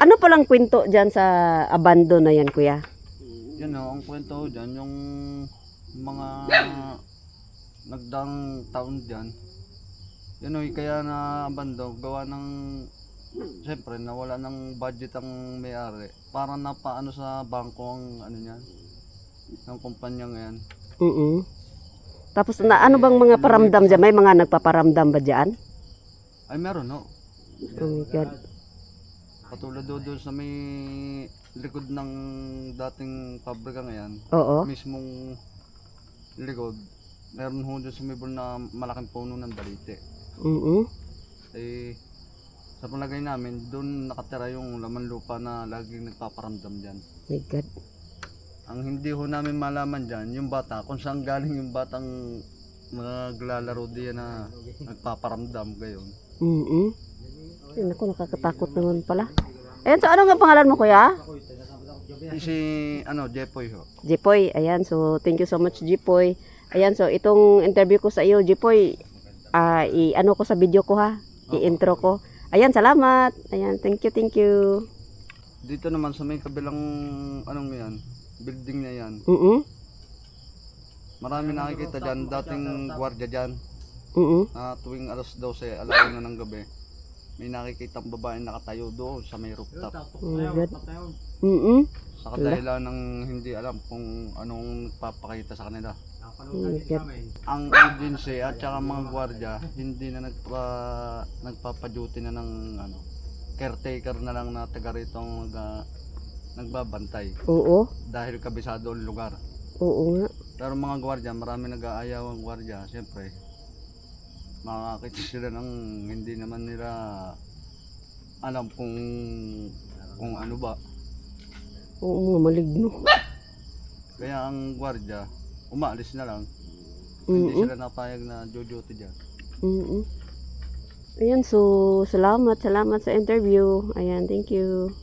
Ano palang kwento dyan sa abandon na yan, kuya? Yan o, ang kwento dyan, yung mga nagdaang taon dyan, yun o, kaya na abandon, gawa ng, siyempre, nawala ng budget ang may-ari. Para napaano sa bangko ang ano niyan, ng kumpanya ngayon. Tapos na ano bang mga paramdam dyan? May mga nagpaparamdam ba dyan? Ay meron o. Oh my God. Katulad doon sa may likod ng dating pabrika ngayon, Oo. mismong likod, meron ho doon sumibol na malaking puno ng balite. Eh, sa palagay namin, doon nakatira yung laman lupa na laging nagpaparamdam dyan. My God. Ang hindi ho namin malaman dyan, yung bata, kung saan galing yung batang naglalaro diyan na nagpaparamdam gayon. Ay, naku, nakakatakot naman pala. Ayan, so ano nga pangalan mo, kuya? Si, ano, Jepoy ho. Jipoy. Ayan, so thank you so much, Jipoy. Ayan, so itong interview ko sa iyo, Jipoy, i-ano ko sa video ko ha. I-intro ko. Ayan, salamat. Ayan, thank you, thank you. Dito naman sa may kabilang, anong yan, building na yan. Marami nakikita dyan, dating gwardiya dyan. Na tuwing alas 12, alas 1 ng gabi, may nakikita ang babae nakatayo doon sa may rooftop. Oh my God. Sa kadahilan ng hindi alam kung anong nagpapakita sa kanila. Oh my God. Ang agency at saka mga gwardiya, hindi na nagpapa-duty na ng ano, caretaker na lang na taga rito ang nagbabantay. Oo. Dahil kabisado ang lugar. Oo nga. Pero mga gwardiya, marami nag-aayaw ang gwardiya, siyempre makakita sila ng hindi naman nila alam kung ano ba. Oo nga, maligno. Kaya ang gwardiya, umaalis na lang. Hindi sila napayag na duty dyan. Ayan, so salamat sa interview. Ayan, thank you.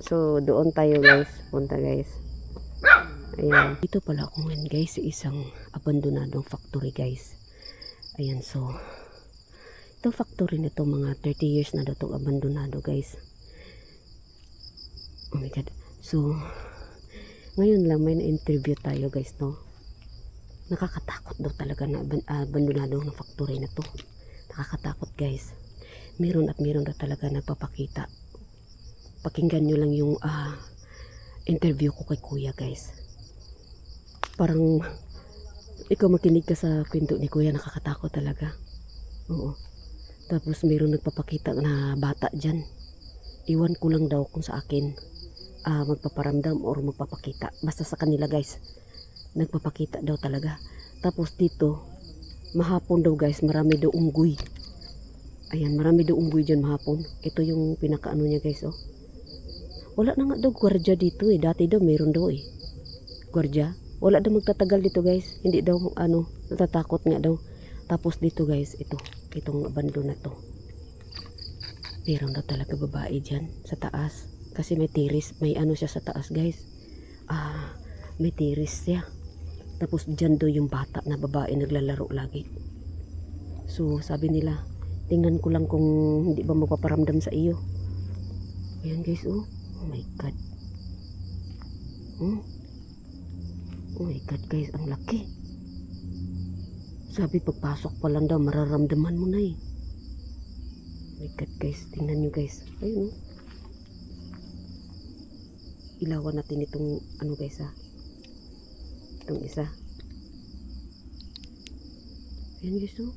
So doon tayo guys, punta guys. Ayan, dito pala ako ngayon guys, sa isang abandonadong factory guys. Ayan, so itong factory na to, mga 30 years na daw itong abandonado guys. Oh my God. So ngayon lang may na-interview tayo guys, no. Nakakatakot daw talaga na abandonado ng factory na to. Nakakatakot guys. Meron daw talaga nagpapakita. Pakinggan nyo lang yung interview ko kay kuya guys. Parang ikaw makinig ka sa kwento ni kuya, nakakatakot talaga. Oo. Tapos meron nagpapakita na bata dyan. Iwan ko lang daw kung sa akin magpaparamdam or magpapakita. Basta sa kanila guys, nagpapakita daw talaga. Tapos dito, mahapon daw guys, marami daw unggoy. Ayan, marami daw unggoy dyan mahapon. Ito yung pinakaano niya guys, oh. Wala na nga daw gwardiya dito eh. Dati daw meron daw eh. Gwardiya. Wala daw magtatagal dito guys. Hindi daw natatakot nga daw. Tapos dito guys, itong abandon na to. Meron daw talaga babae dyan sa taas. Kasi may tiris. May ano siya sa taas guys. May tiris siya. Tapos dyan daw yung bata na babae naglalaro lagi. So sabi nila, tingnan ko lang kung hindi ba magpaparamdam sa iyo. Ayan guys, oh. Oh my God. Oh my God guys, ang laki. Sabi pagpasok pa lang daw, mararamdaman mo na eh. Oh my God guys, tingnan nyo guys. Ayun, oh. Ilawan natin itong ano guys, itong isa. Ayan guys, oh.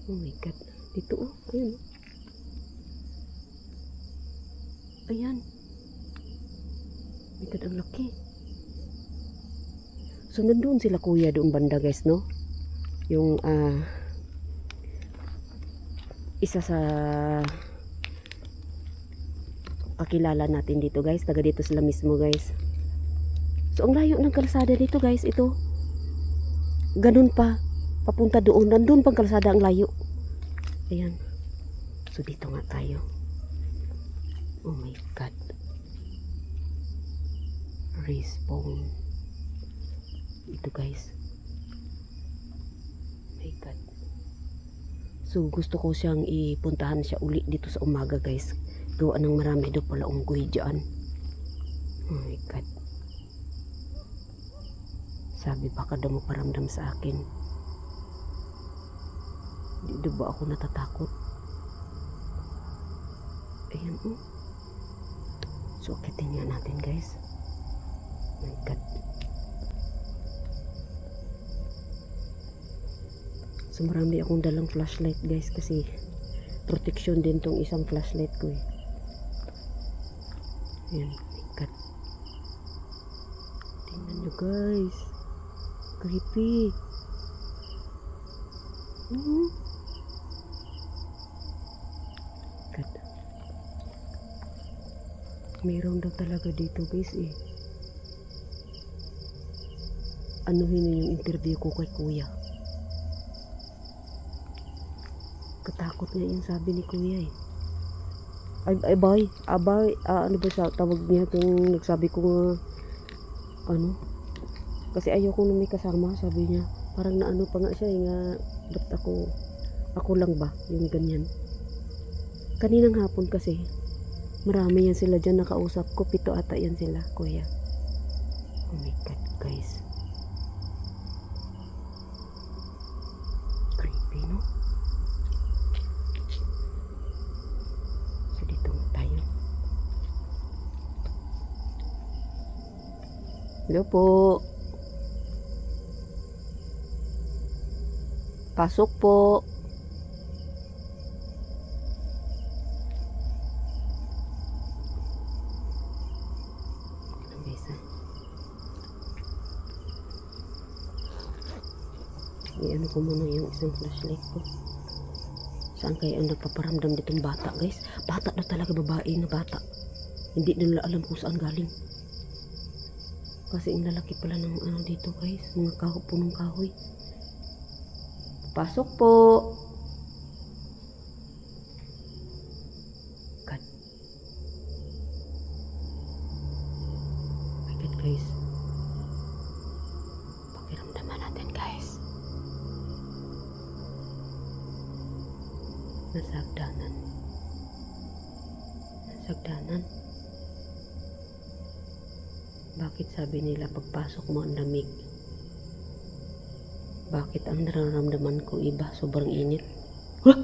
Oh my God. Dito, oh. Ayun, oh. Ayan. My God, ang laki. So, nandun sila kuya doon banda guys, no? Yung, isa sa kakilala natin dito guys. Taga dito sila mismo guys. So, ang layo ng kalsada dito guys. Ito. Ganun pa. Papunta doon. Nandun pang kalsada ang layo. Ayan. So, dito nga tayo. Oh my God. Respawn. Ito guys. Oh my God. So So gusto ko siyang ipuntahan siya uli dito sa umaga guys. Gawa ng marami daw pala unggoy dyan. Oh my God. Sabi baka daw maparamdam sa akin. Di ba ako natatakot? Ayan oh. So akitin nga natin guys. Oh my God. So marami akong dalang flashlight guys kasi protection din tong isang flashlight ko eh. Ayan, oh my God. Tingnan nyo guys. Creepy. God. Mayroon daw talaga dito guys eh. Anuhin na yung interview ko kay kuya. Katakot nga yung sabi ni kuya eh. Ano ba sa tawag niya kung nagsabi ko nga, ano, kasi ayoko na may kasama, sabi niya, parang naano pa nga siya eh, nga, ba't ako lang ba, yung ganyan. Kaninang hapon kasi, marami yan sila dyan nakausap ko, 7 ata yan sila, kuya. Oh my God, guys. Creepy, no? Hello po. Pasok po. I-ano ko muna yung isang flashlight ko. Saan kaya ang nagpaparamdam ditong bata guys? Bata na talaga, babae na bata. Hindi nila alam kung saan galing. Kasi ang lalaki pala ng ano dito guys, mga punong kahoy. Pasok po. God. My God guys. Pakiramdaman natin guys. Nasagdanan. Bakit sabi nila pagpasok mo ang lamig? Bakit ang nararamdaman ko iba? Sobrang init. Huh?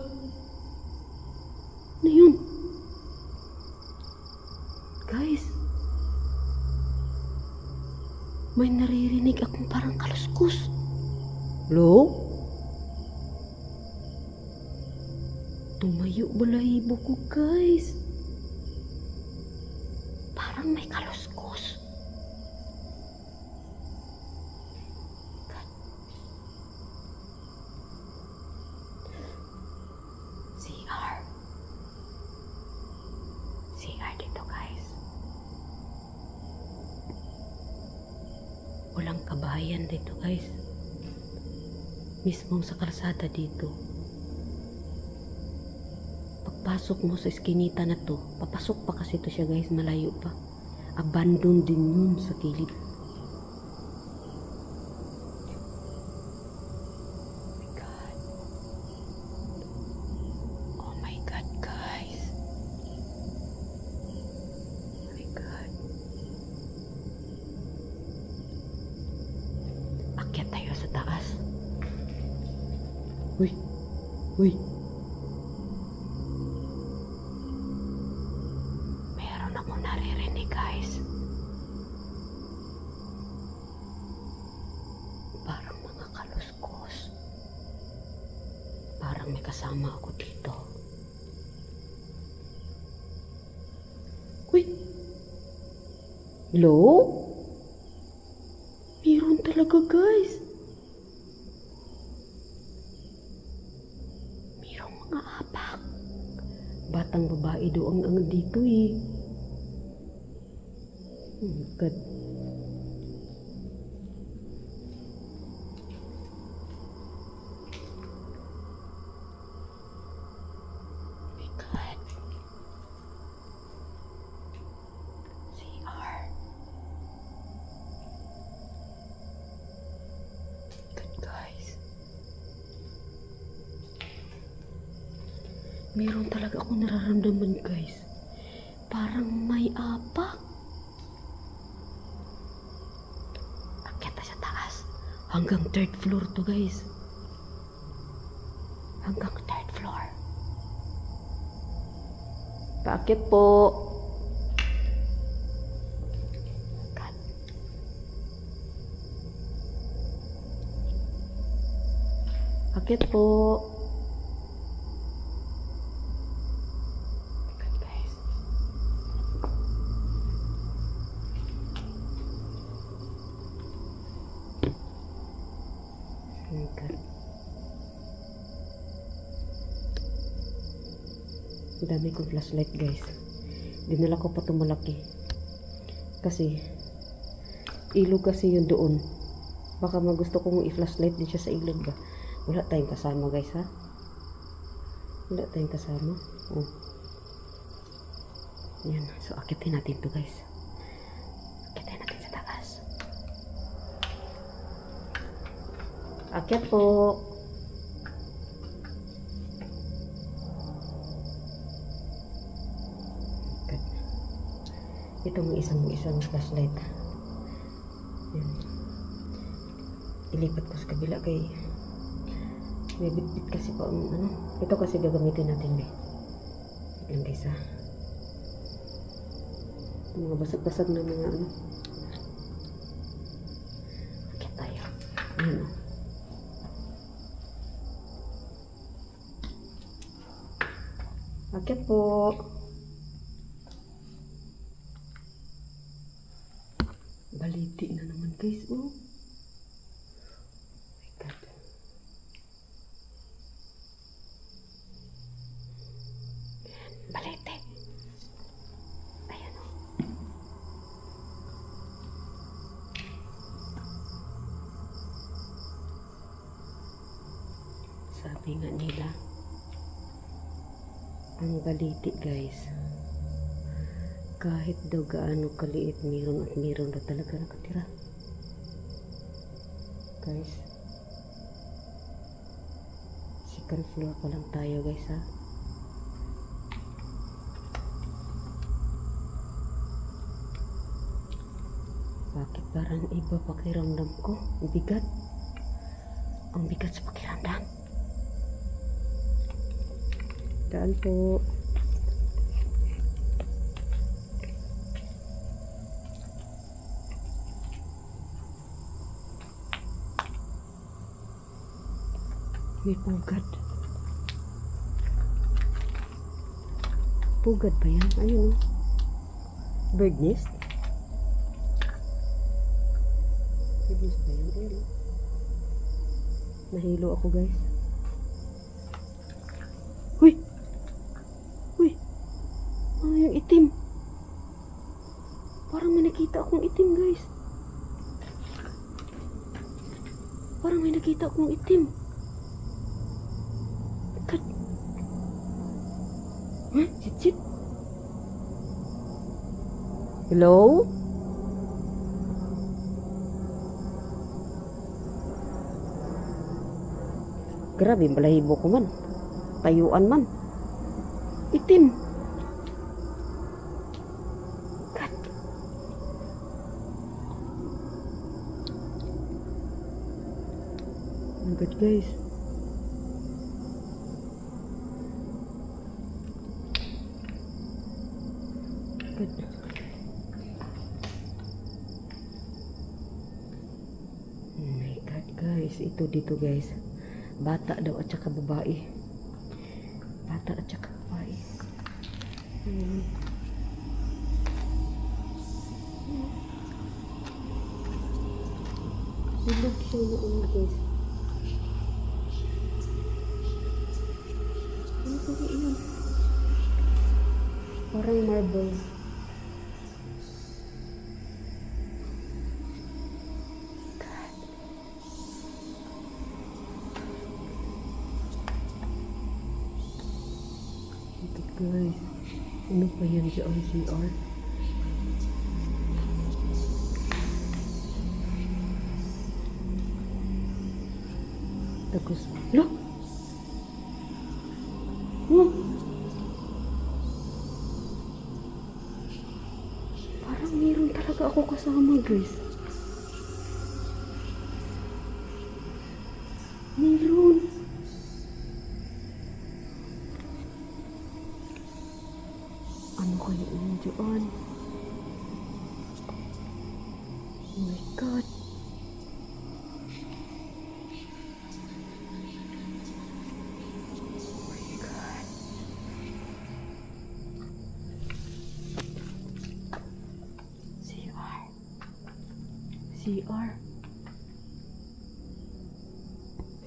Ano yun? Guys, may naririnig akong parang kaluskos. Hello? Tumayo balahibo ko guys. Parang may kaluskos. CR dito guys. Walang kabahayan dito guys. Mismo sa kalsada dito. Pagpasok mo sa eskinita na to, papasok pa kasi to siya guys, malayo pa. Abandon din yun sa kilid. Oh my God guys. Oh my God. Akyat tayo sa taas. Uy. Meron ako naririnig guys. Parang mga kaluskos. Parang may kasama ako dito. Uy. Hello? Meron talaga guys. Merong mga apak. Batang babae doon ang dito eh. Oh my God. My God. CR. Good guys. Meron talaga ako nararamdaman guys. Parang may apa. Akyat na sa taas. Hanggang third floor to guys. Hanggang third floor. Paakyat po. God. Akyat po. God, guys. Oh my God. Ang dami kong flashlight guys. Dinala ko pa ito malaki. Kasi, ilog kasi yun doon. Baka magusto kong i-flashlight din siya sa ilog ba. Wala tayong kasama guys ha. Wala tayong kasama. Oh. Yan. So, akitin natin to guys. Akitin natin sa taas. Akit po. Ito mo isang flashlight. Yan. Ilipat ko sa kabila kay may bit-bit kasi pa ano. Ito kasi gagamitin natin yan guys ha. Mga basag-basag na mga ano. Okay tayo. Ayan o. Akit po. Baliti na naman guys. Oh. My God. Baliti. Ayan o. Sabi nga nila, ang baliti guys, kahit daw gaano kaliit, meron at meron na talaga nakatira. Guys, second floor pa lang tayo guys ha. Bakit parang iba pakiramdam ko? Ang bigat. Ang bigat sa pakiramdam. Daan po. May pugad. Pugad ba yan? Ayun o. Bird nest? Bird nest ba yan? Ayun o. Nahilo ako guys. Uy! Uy! Ano yung itim? Parang may nakita akong itim guys. Parang may nakita akong itim. Huh? Sit. Hello? Grabe, balahibo ko man. Tayuan man. Itim. God. Oh God guys. God. Oh my God guys. Ito dito guys. Bata daw at saka babae. Bata at saka babae. Silog siya noon guys. Ano ba yun? Parang marble. Guys, ano pa yan sa RCR? Tapos, look! Oh! Wala ako kasama, guys. Meron. Ano kaya yun dyan? Oh my God. Oh my God. CR. CR.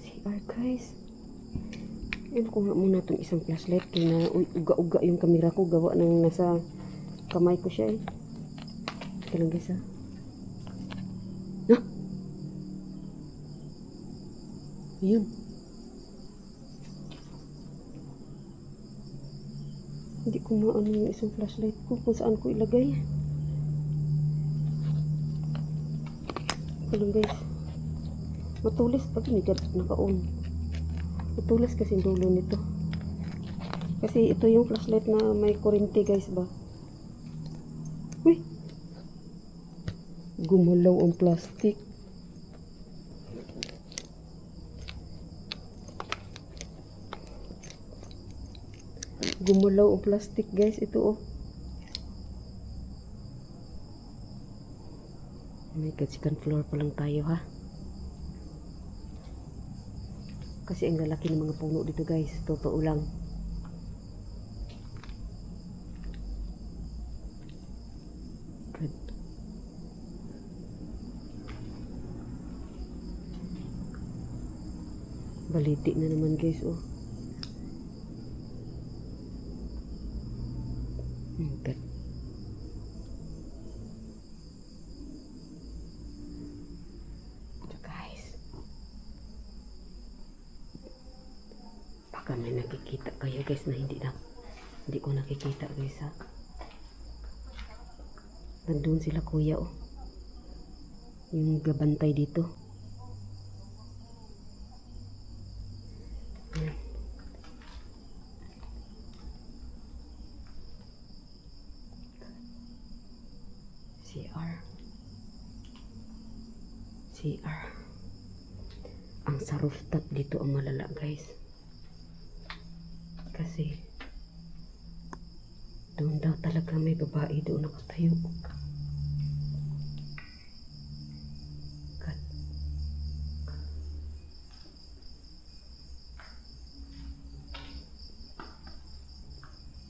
CR, guys. Ano ko nga muna itong isang flashlight. Kaya na uga-uga yung kamera ko. Gawa ng nasa kamay ko siya eh. Teka lang guys ha. Ah! Ayun. Hindi ko maano yung isang flashlight ko. Kung saan ko ilagay. Teka lang guys. Matulis pag naka-on. Matulis kasi yung dulo nito. Kasi ito yung flashlight na may kurente guys ba. Uy! Gumalaw ang plastic. Gumalaw ang plastic guys. Ito oh. Oh my God, second floor pa lang tayo ha. Kasi ang lalaki ng mga puno dito guys. Totoo lang. Good. Baliti na naman guys oh. Good. Ito guys. Baka may nakikita kayo guys na hindi ko nakikita guys ha. Nandun sila kuya oh. Yung gabantay dito. Ayan. CR. Ang sa rooftop dito ang malala guys. Kasi doon daw talaga may babae doon nakatayo. God.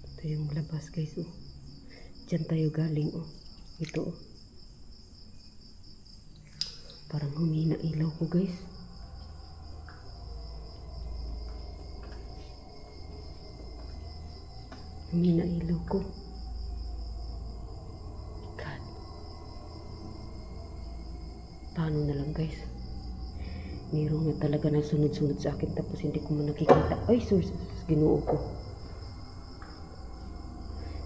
Ito yung labas guys oh. Diyan tayo galing oh. Ito oh. Parang humina ilaw ko guys. Humina ilaw ko. God. Paano na lang guys. Mayroon na talaga na sunod-sunod sa akin tapos hindi ko man nakikita. Ay sus, ginoo ko.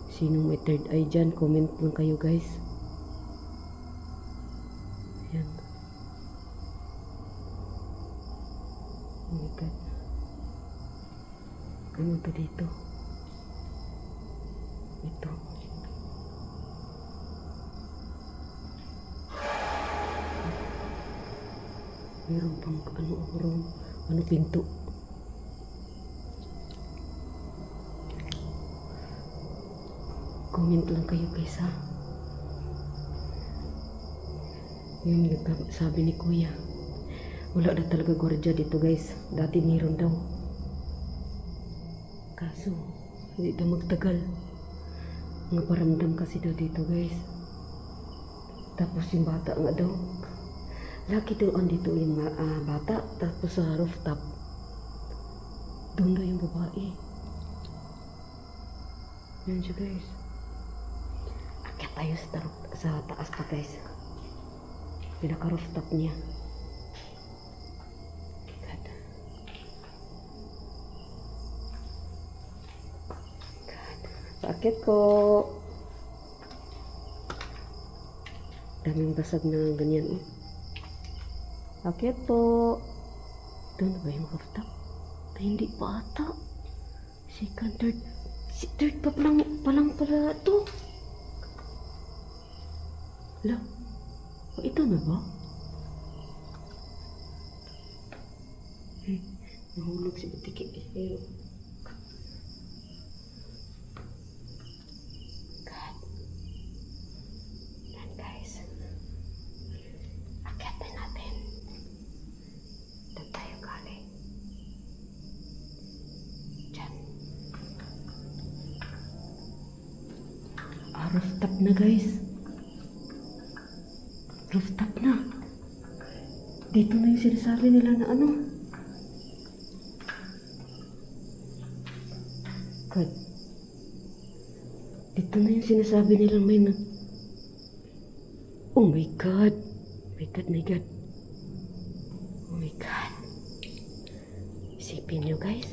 Sinong may third eye dyan? Comment lang kayo guys. Ayan. Oh my God. Ano ba dito? Ito. Meron pang ano pinto. Comment lang kayo guys ha. Yun yung sabi ni kuya. Wala na talaga gwardiya dito guys. Dati meron daw. Kaso, hindi daw magtagal. Mga paramdam kasi daw dito guys. Tapos yung bata nga daw. Lagi daw andito yung bata. Tapos sa rooftop. Doon daw yung babae. Yan siya guys. Akyat tayo sa taas pa guys. Pinaka rooftop niya. Paakit ko. Daming basag na ganyan oh. Paakit po. Doon ba yung rooftop? Ay, hindi pa ata. Second, third. Third pa lang pala to. Hala, ito na ba? Nahulog si Butiki. Pero, God. Yan guys. Akyatin natin. Doon tayo galing. Diyan. Rooftop na guys. Rooftop na. Dito na yung sinasabi nila na ano. God. Dito na yung sinasabi nilang may na... Oh my God. My God, my God. Oh my God. Isipin nyo guys.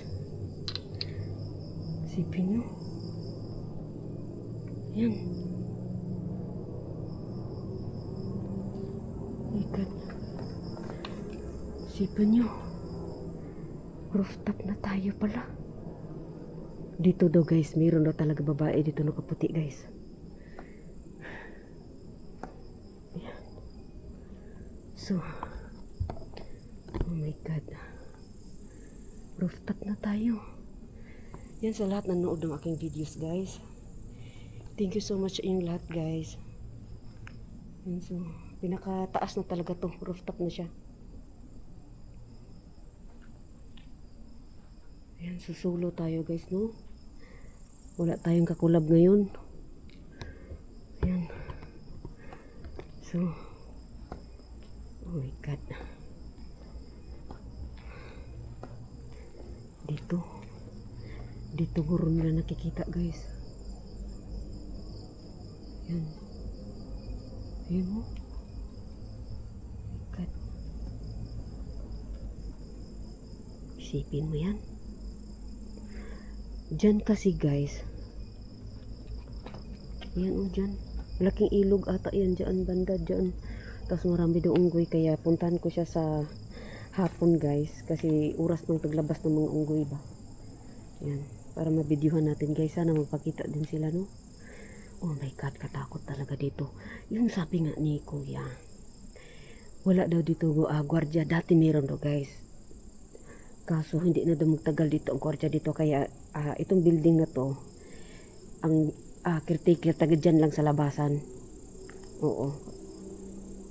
Isipin nyo. Yan. Oh my God. Isipin nyo. Rooftop na tayo pala. Dito daw guys, mayroon daw talaga babae dito nakaputi guys. Ayan. So, oh my God. Rooftop na tayo. Yan sa lahat na nanood ng aking videos guys. Thank you so much sa inyong lahat guys. Yan, so, pinakataas na talaga to. Rooftop na siya. Ayan, susulo tayo guys, no? Wala tayong kakulab ngayon. Ayan. So, oh my God. Dito guro nila nakikita guys. Ayan. Ayan mo. Oh my God. Isipin mo yan. Diyan kasi guys. Yan o dyan. Malaking ilog ata yan dyan banda dyan. Tapos marami daw unggoy. Kaya puntahan ko siya sa hapon guys. Kasi oras ng paglabas ng mga unggoy ba. Yan. Para mabidyuhan natin guys. Sana magpakita din sila no. Oh my God. Katakot talaga dito. Yung sabi nga ni Kuya. Wala daw dito gwardiya. Dati meron daw guys. Kaso hindi na daw magtagal dito ang kwartya dito kaya itong building na to ang caretaker taga dyan lang sa labasan. Oo.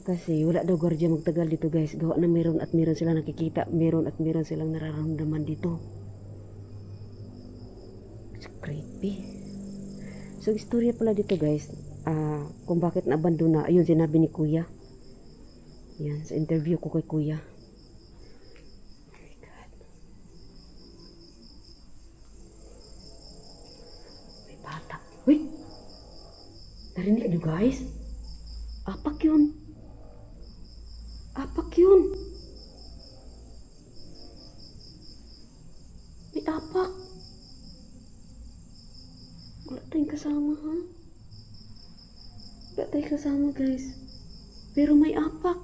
Kasi wala daw gwardiya magtagal dito guys. Gawa na meron at meron silang nakikita. Meron at meron silang nararamdaman dito. It's creepy. So istorya pala dito guys. Kung bakit na-abandon na. Ayun sinabi ni Kuya. Yan. Sa interview ko kay Kuya. Uy! Narinig nyo guys? Apak yun. Apak yun. May apak. Wala tayong kasama ha? Wala tayong kasama guys. Pero may apak.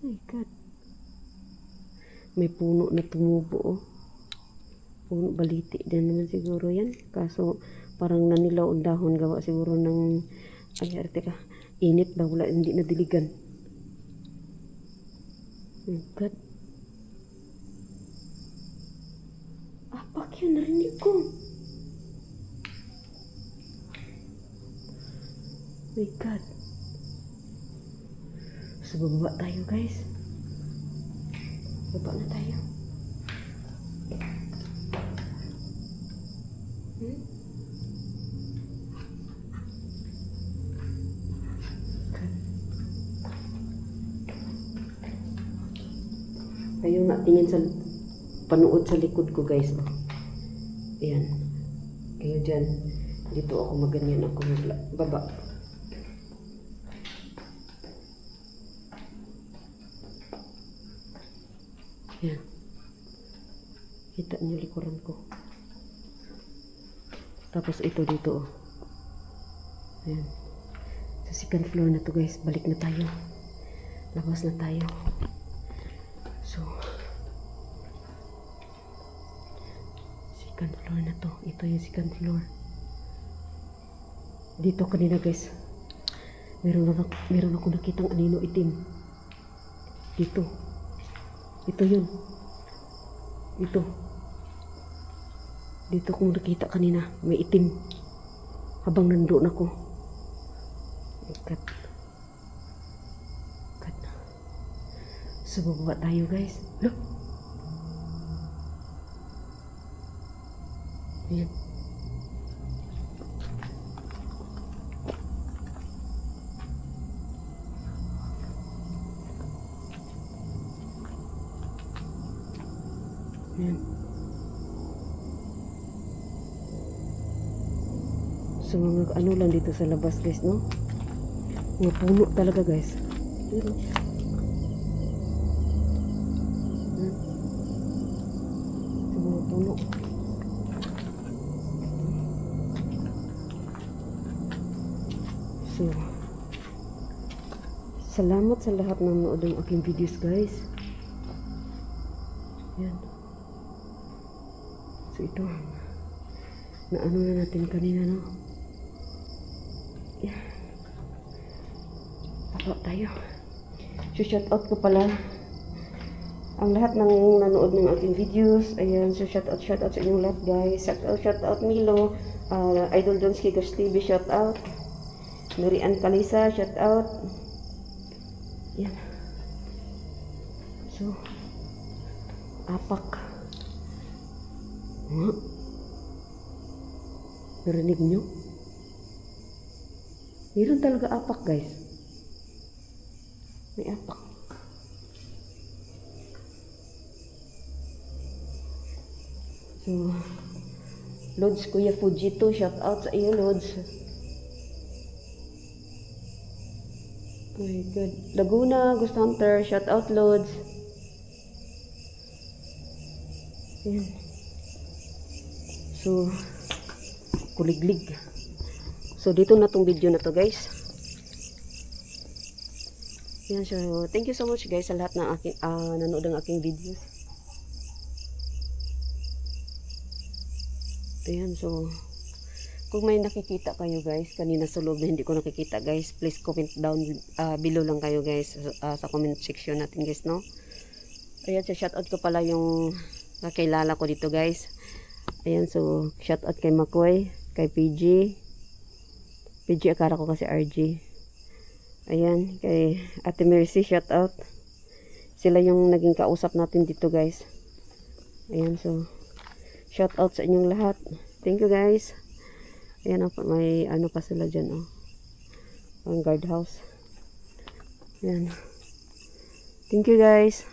Oh my God. May puno na tumubo oh. Puno baliti din naman siguro yan. Kaso parang nanilaw ang dahon gawa siguro ng ay arte ka. Init ba wala hindi nadiligan. Oh God. Apak yun narinig ko. Oh my God. So bababa tayo guys. Baba na tayo. Kayo nga tingin sa panood sa likod ko guys. Ayan. Kayo dyan. Dito ako maganyan ako baba. Ayan. Kita niyo likuran ko. Tapos ito dito oh. Ayan. Sa second floor na to guys. Balik na tayo. Labas na tayo. So Second floor na to. Ito yung second floor. Dito kanina guys. Meron ako nakitang anino itim. Dito. Ito yun. Dito. Dito kong nakita kanina. May itim. Habang nandoon ako. Ikat. So, bababa tayo guys. Look. Ayan. Ayan. So, mga ano lang dito sa labas guys, no? Mga puno talaga guys. Ayan. So, mga puno. So, salamat sa lahat ng nanood ng aking videos guys. Yan. So, ito. Naano na natin kanina, no? Yan. Ako tayo. So, shout out ko pala ang lahat ng nanood ng aking videos. Ayan. So, shout out sa inyong lahat guys. Shout out Milo. Idol Donsky Gas TV. Shout out. Nurian Kalisa, shout out. Yan. So, apak. Huh? Narinig nyo? Meron talaga apak, guys. May apak. So, Lods Kuya Fujito, shout out sa iyo, Lods. Oh my God. Laguna, Ghost Hunter, shout out Lods. Ayan. So, kuliglig. So, dito na tong video na to guys. Ayan, so, thank you so much guys sa lahat ng aking, nanood ng aking videos. Ayan, so, kung may nakikita kayo guys, kanina sa loob na hindi ko nakikita guys, please comment down below lang kayo guys sa comment section natin guys, no? Ayan, so shoutout ko pala yung kakilala ko dito guys. Ayan, so shoutout kay Makoy, kay PG akala ko kasi RG. Ayan, kay Ate Mercy, shoutout. Sila yung naging kausap natin dito guys. Ayan, so shoutout sa inyong lahat. Thank you guys. Ayan, may ano pa sila dyan, oh. Ang guard house. Ayan. Thank you, guys.